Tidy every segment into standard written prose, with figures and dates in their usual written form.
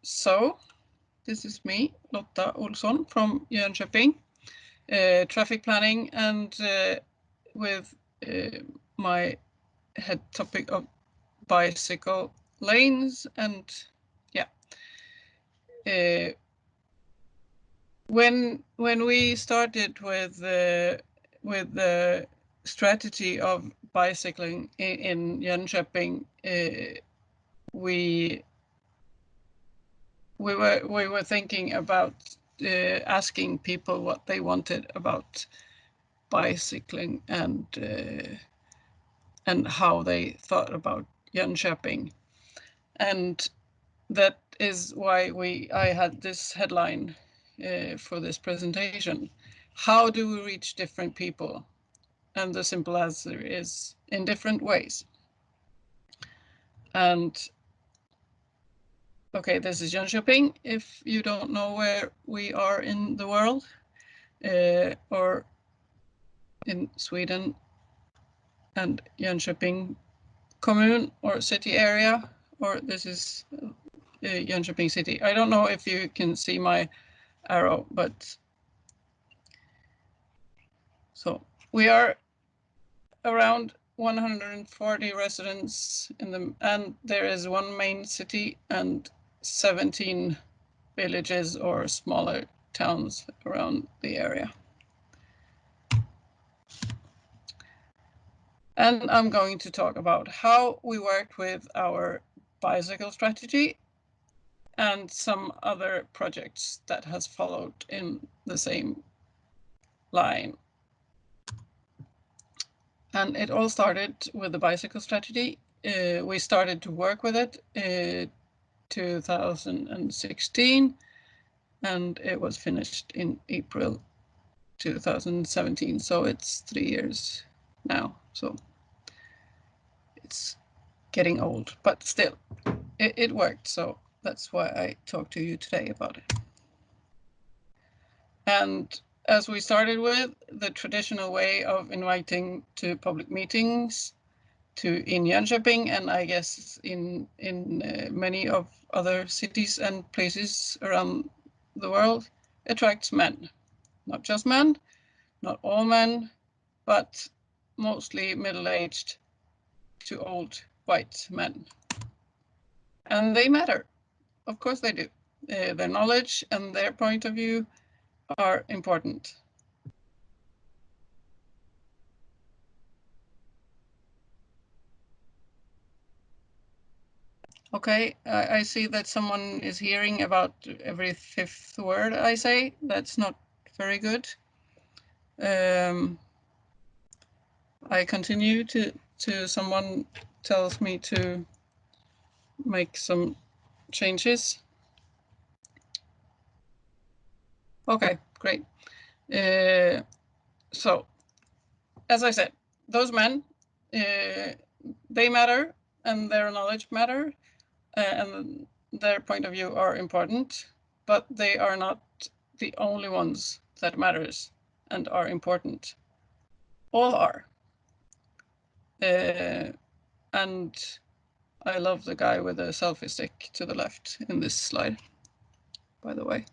So this is me, Lotta Olsson from Jönköping, traffic planning, and with my head topic of bicycle lanes. And yeah, when we started with the strategy of bicycling in Jönköping, we were thinking about asking people what they wanted about bicycling and how they thought about Jönköping, and that is why I had this headline for this presentation: how do we reach different people? And the simple answer is in different ways. And okay, this is Jönköping. If you don't know where we are in the world, or in Sweden, and Jönköping commune or city area, or this is Jönköping city. I don't know if you can see my arrow, but so we are around 140 residents and there is one main city and 17 villages or smaller towns around the area. And I'm going to talk about how we worked with our bicycle strategy and some other projects that has followed in the same line. And it all started with the bicycle strategy. We started to work with it in 2016, and it was finished in April 2017. So it's 3 years now. So it's getting old, but still it worked. So that's why I talk to you today about it. And as we started with the traditional way of inviting to public meetings in Jönköping, and I guess in many of other cities and places around the world, attracts men. Not just men, not all men, but mostly middle-aged to old white men. And they matter. Of course they do. Their knowledge and their point of view are important. Okay, I see that someone is hearing about every fifth word I say. That's not very good. I continue to someone tells me to make some changes. Okay, great. So, as I said, those men, they matter and their knowledge matter and their point of view are important, but they are not the only ones that matters and are important. All are. And I love the guy with the selfie stick to the left in this slide, by the way.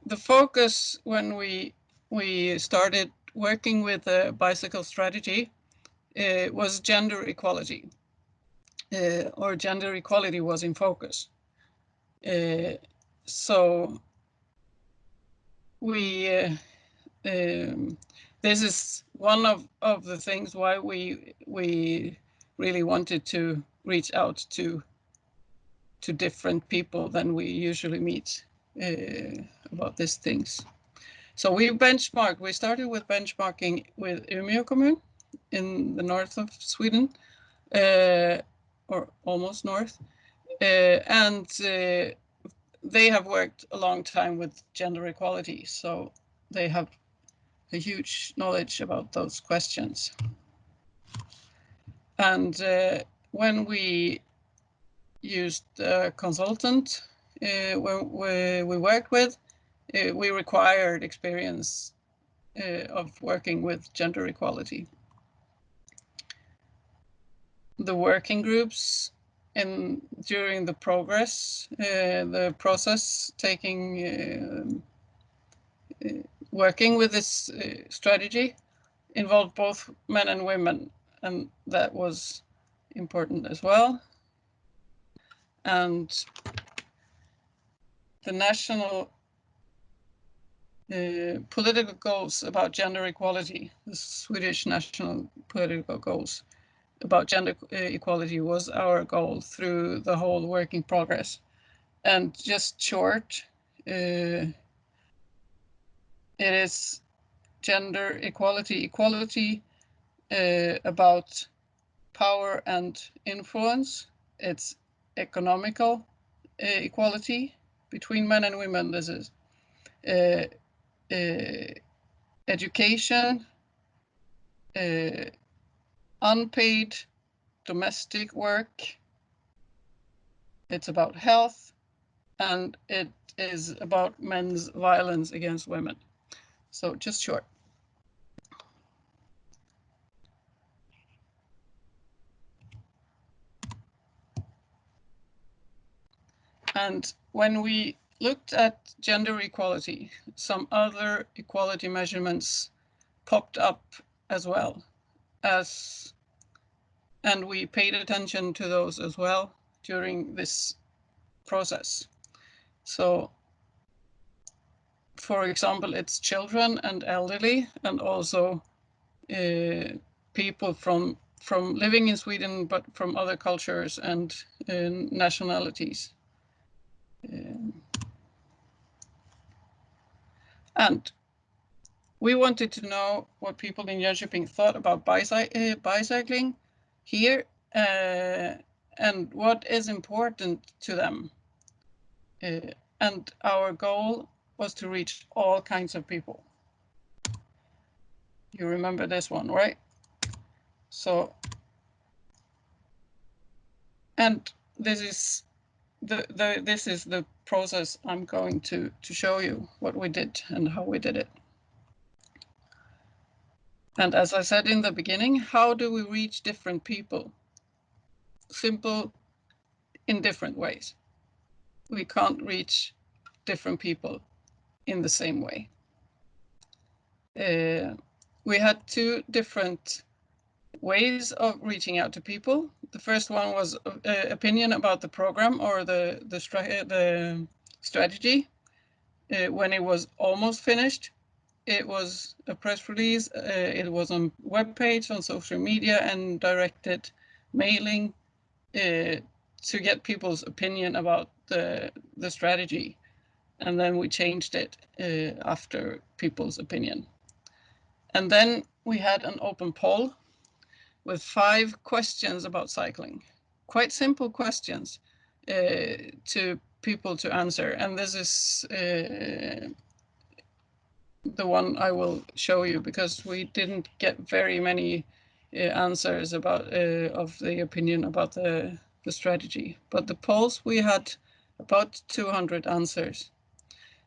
The focus when we started working with the bicycle strategy was gender equality, or gender equality was in focus. So we this is one of the things why we really wanted to reach out to different people than we usually meet about these things. So we benchmarked. We started with benchmarking with Umeå commune in the north of Sweden, or almost north, and they have worked a long time with gender equality, so they have a huge knowledge about those questions. And when we used a consultant we worked with, we required experience of working with gender equality. the working groups during the process working with this strategy involved both men and women, and that was important as well. And the national political goals about gender equality, the Swedish national political goals about gender equality was our goal through the whole working progress. And just short, it is gender equality about power and influence. It's economical equality between men and women. This is education, unpaid domestic work. It's about health, and it is about men's violence against women. So just short. And when we looked at gender equality, some other equality measurements popped up as well, and we paid attention to those as well during this process. So, for example, it's children and elderly, and also people from living in Sweden, but from other cultures and nationalities. And we wanted to know what people in Jönköping thought about bicycling here, and what is important to them. And our goal was to reach all kinds of people. You remember this one, right? So, and this is the process I'm going to show you what we did and how we did it. And as I said in the beginning, how do we reach different people? Simple, in different ways. We can't reach different people in the same way. We had two different ways of reaching out to people. The first one was opinion about the program or the strategy. When it was almost finished, it was a press release. It was on webpage, on social media, and directed mailing to get people's opinion about the strategy. And then we changed it after people's opinion. And then we had an open poll with 5 questions about cycling. Quite simple questions to people to answer. And this is the one I will show you, because we didn't get very many answers about of the opinion about the strategy. But the polls, we had about 200 answers.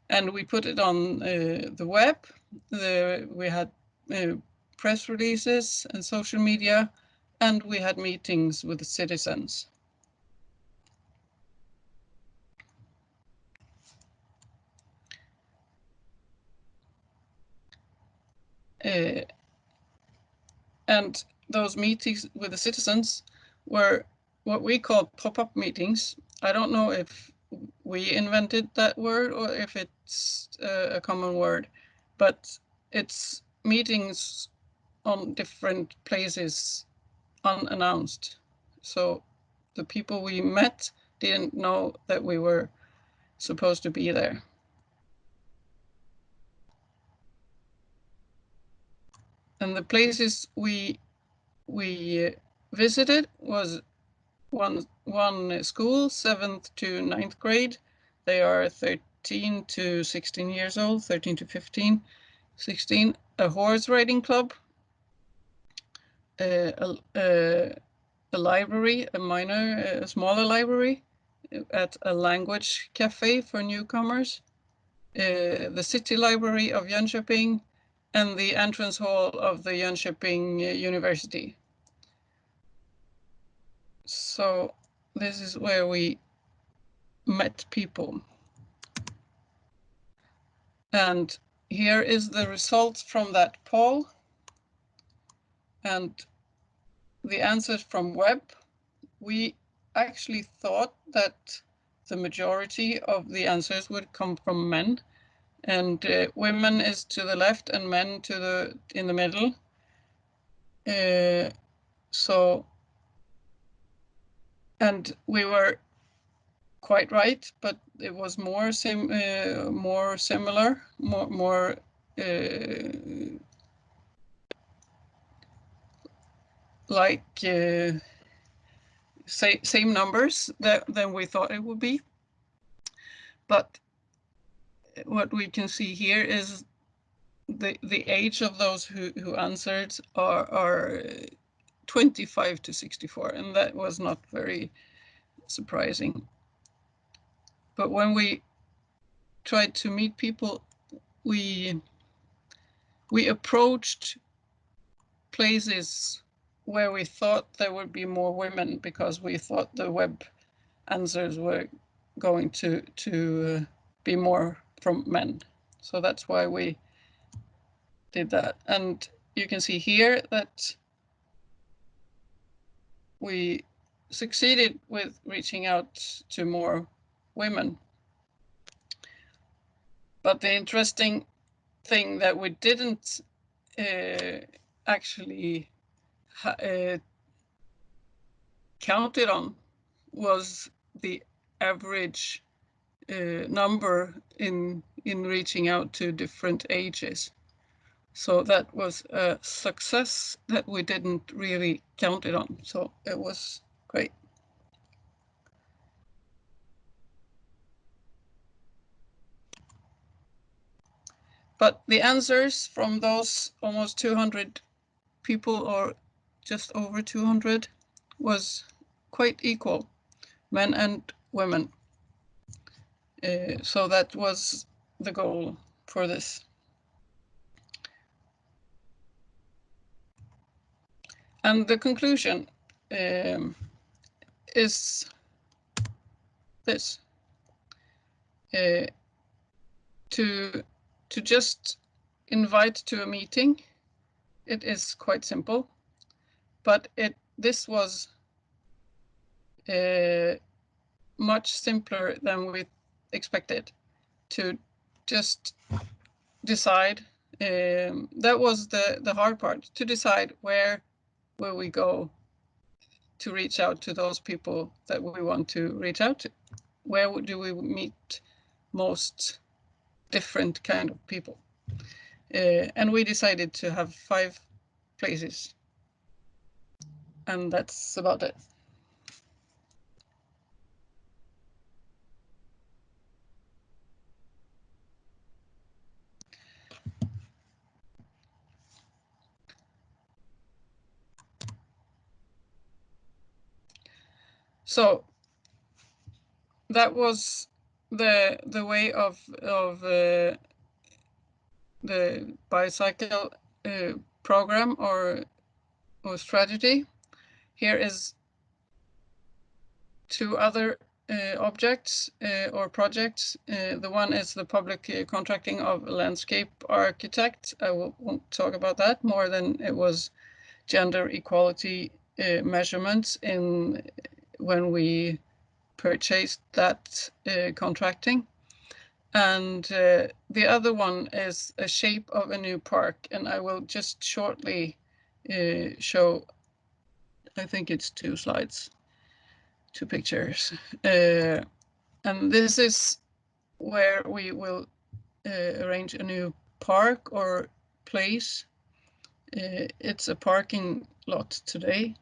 And we put it on the web. We had press releases and social media, and we had meetings with the citizens. And those meetings with the citizens were what we call pop-up meetings. I don't know if we invented that word or if it's a common word, but it's meetings on different places unannounced. So the people we met didn't know that we were supposed to be there. And the places we visited was one school, 7th to 9th grade. They are 13 to 16 years old, 13 to 15, 16. A horse riding club, a library, a smaller library, at a language cafe for newcomers, the city library of Jönköping, and the entrance hall of the Jönköping University. So this is where we met people. And here is the results from that poll. And the answers from web, we actually thought that the majority of the answers would come from men, and women is to the left and men in the middle. And we were quite right, but it was more similar, more like same numbers than we thought it would be. But what we can see here is the age of those who answered are 25 to 64, and that was not very surprising. But when we tried to meet people, we approached places where we thought there would be more women, because we thought the web answers were going to be more from men. So that's why we did that. And you can see here that we succeeded with reaching out to more women. But the interesting thing that we didn't actually counted on was the average number in reaching out to different ages. So that was a success that we didn't really count it on. So it was great. But the answers from those almost 200 people, or just over 200, was quite equal, men and women. So that was the goal for this. And the conclusion is this. To just invite to a meeting, it is quite simple, but this was much simpler than we expected. To just decide, that was the hard part, to decide where will we go to reach out to those people that we want to reach out to. Where do we meet most different kind of people? And we decided to have 5 places. And that's about it. So that was the way of the bicycle program or strategy. Here is 2 other objects or projects. The one is the public contracting of landscape architect. I won't talk about that more than it was gender equality measurements when we purchased that contracting. And the other one is a shape of a new park, and I will just shortly show, I think it's 2 slides, 2 pictures. And this is where we will arrange a new park or place. It's a parking lot today,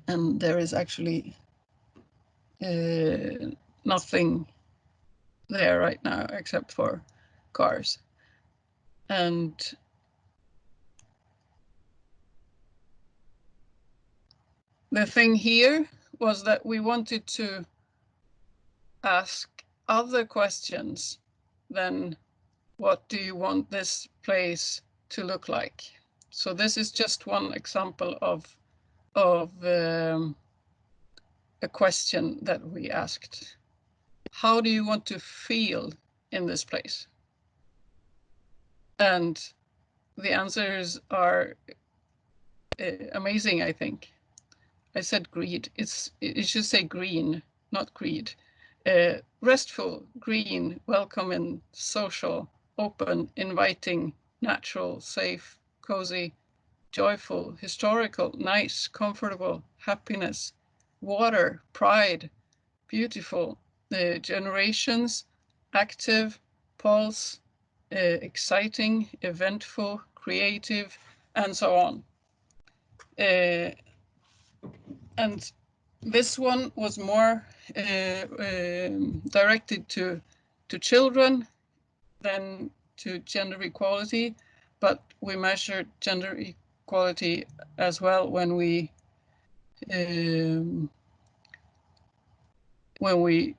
and there is actually nothing there right now except for cars. And the thing here was that we wanted to ask other questions than what do you want this place to look like? So this is just one example of a question that we asked. How do you want to feel in this place? And the answers are amazing, I think. I said greed. It should say green, not greed. Restful, green, welcoming, social, open, inviting, natural, safe, cozy, joyful, historical, nice, comfortable, happiness, water, pride, beautiful, generations, active, pulse, exciting, eventful, creative, and so on. And this one was more directed to children than to gender equality, but we measured gender equality as well when we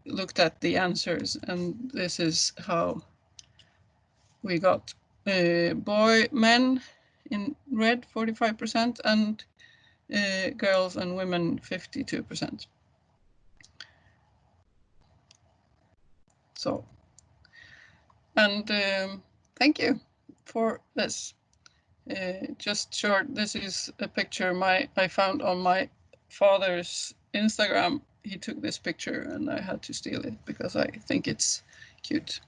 looked at the answers, and this is how we got men in red 45% and girls and women 52%. So, and thank you for this. Just short, this is a picture I found on my father's Instagram. He took this picture and I had to steal it because I think it's cute.